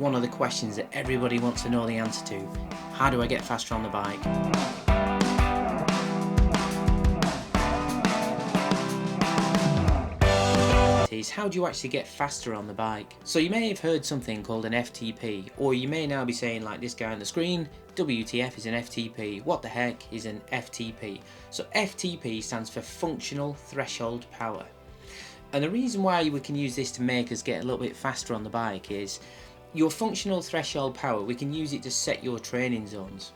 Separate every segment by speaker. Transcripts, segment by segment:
Speaker 1: one of the questions that everybody wants to know the answer to. How do I get faster on the bike? Is how do you actually get faster on the bike? So you may have heard something called an FTP, or you may now be saying, like this guy on the screen, WTF is an FTP. What the heck is an FTP? So FTP stands for functional threshold power. And the reason why we can use this to make us get a little bit faster on the bike is your functional threshold power, we can use it to set your training zones.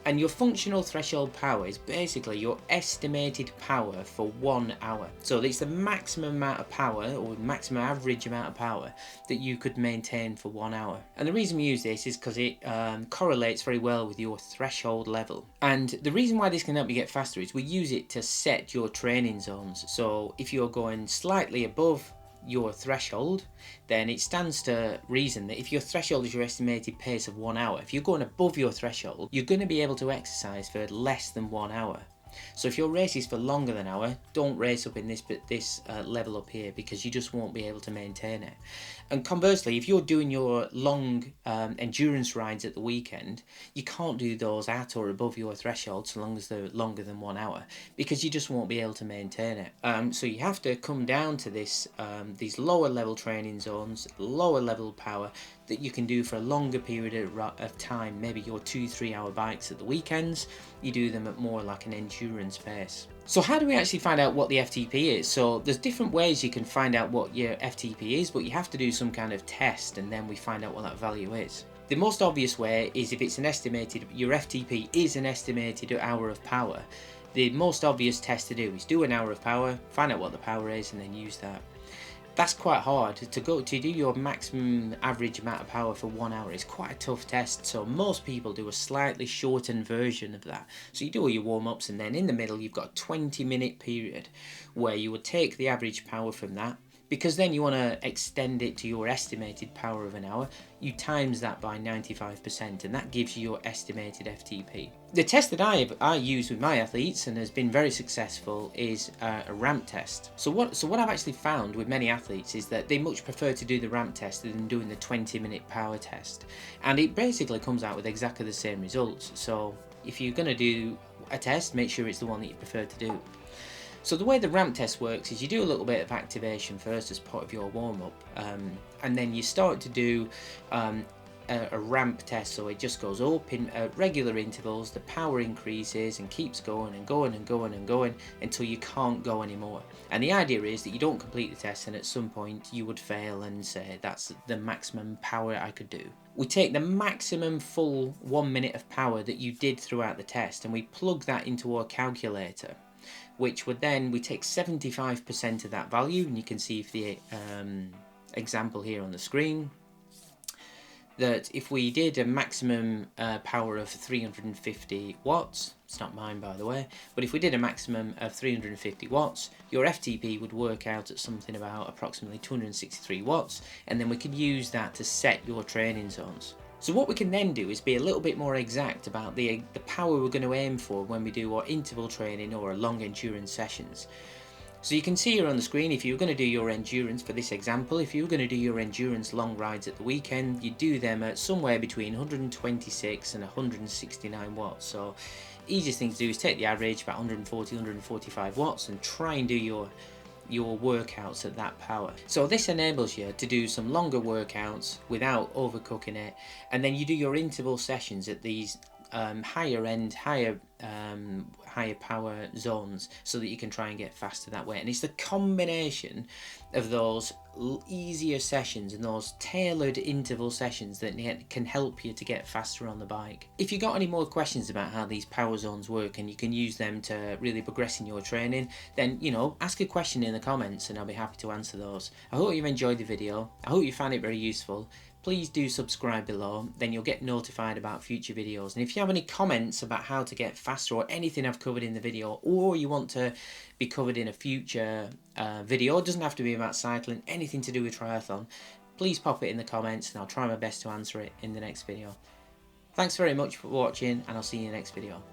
Speaker 1: And your functional threshold power is basically your estimated power for 1 hour. So it's the maximum amount of power, or maximum average amount of power, that you could maintain for 1 hour. And the reason we use this is because it correlates very well with your threshold level. And the reason why this can help you get faster is we use it to set your training zones. So if you're going slightly above your threshold, then it stands to reason that if your threshold is your estimated pace of 1 hour, if you're going above your threshold, you're going to be able to exercise for less than 1 hour. So if your race is for longer than an hour, don't race up in this level up here, because you just won't be able to maintain it. And conversely, if you're doing your long endurance rides at the weekend, you can't do those at or above your threshold so long as they're longer than 1 hour, because you just won't be able to maintain it. So you have to come down to these lower level training zones, lower level power, that you can do for a longer period of time. Maybe your 2-3 hour bikes at the weekends, you do them at more like an endurance pace. So how do we actually find out what the FTP is? So there's different ways you can find out what your FTP is, but you have to do some kind of test, and then we find out what that value is. The most obvious way is if it's an estimated, your FTP is an estimated hour of power. The most obvious test to do is do an hour of power, find out what the power is, and then use that. That's quite hard to do your maximum average amount of power for 1 hour. It's quite a tough test, so most people do a slightly shortened version of that. So you do all your warm-ups, and then in the middle you've got a 20-minute period where you would take the average power from that, because then you want to extend it to your estimated power of an hour. You times that by 95%, and that gives you your estimated FTP. The test that I use with my athletes and has been very successful is a ramp test. So what I've actually found with many athletes is that they much prefer to do the ramp test than doing the 20-minute power test, and it basically comes out with exactly the same results. So if you're going to do a test, make sure it's the one that you prefer to do. So the way the ramp test works is you do a little bit of activation first as part of your warm-up, and then you start to do a ramp test, so it just goes up in regular intervals, the power increases and keeps going and going and going and going until you can't go anymore. And the idea is that you don't complete the test, and at some point you would fail and say, that's the maximum power I could do. We take the maximum full 1 minute of power that you did throughout the test, and we plug that into our calculator, which would then, we take 75% of that value, and you can see the example here on the screen, that if we did a maximum power of 350 watts, it's not mine by the way, but if we did a maximum of 350 watts, your FTP would work out at something about approximately 263 watts, and then we could use that to set your training zones. So what we can then do is be a little bit more exact about the power we're going to aim for when we do our interval training or our long endurance sessions. So you can see here on the screen, if you're going to do your endurance, for this example, if you're going to do your endurance long rides at the weekend, you do them at somewhere between 126 and 169 watts. So easiest thing to do is take the average, about 140, 145 watts, and try and do your workouts at that power. So this enables you to do some longer workouts without overcooking it, and then you do your interval sessions at these higher end, higher power zones, so that you can try and get faster that way. And it's the combination of those easier sessions and those tailored interval sessions that can help you to get faster on the bike. If you got any more questions about how these power zones work and you can use them to really progress in your training, then ask a question in the comments and I'll be happy to answer those. I hope you've enjoyed the video. I hope you found it very useful. Please do subscribe below, then you'll get notified about future videos. And if you have any comments about how to get faster, or anything I've covered in the video, or you want to be covered in a future video, it doesn't have to be about cycling, anything to do with triathlon, please pop it in the comments and I'll try my best to answer it in the next video. Thanks very much for watching, and I'll see you in the next video.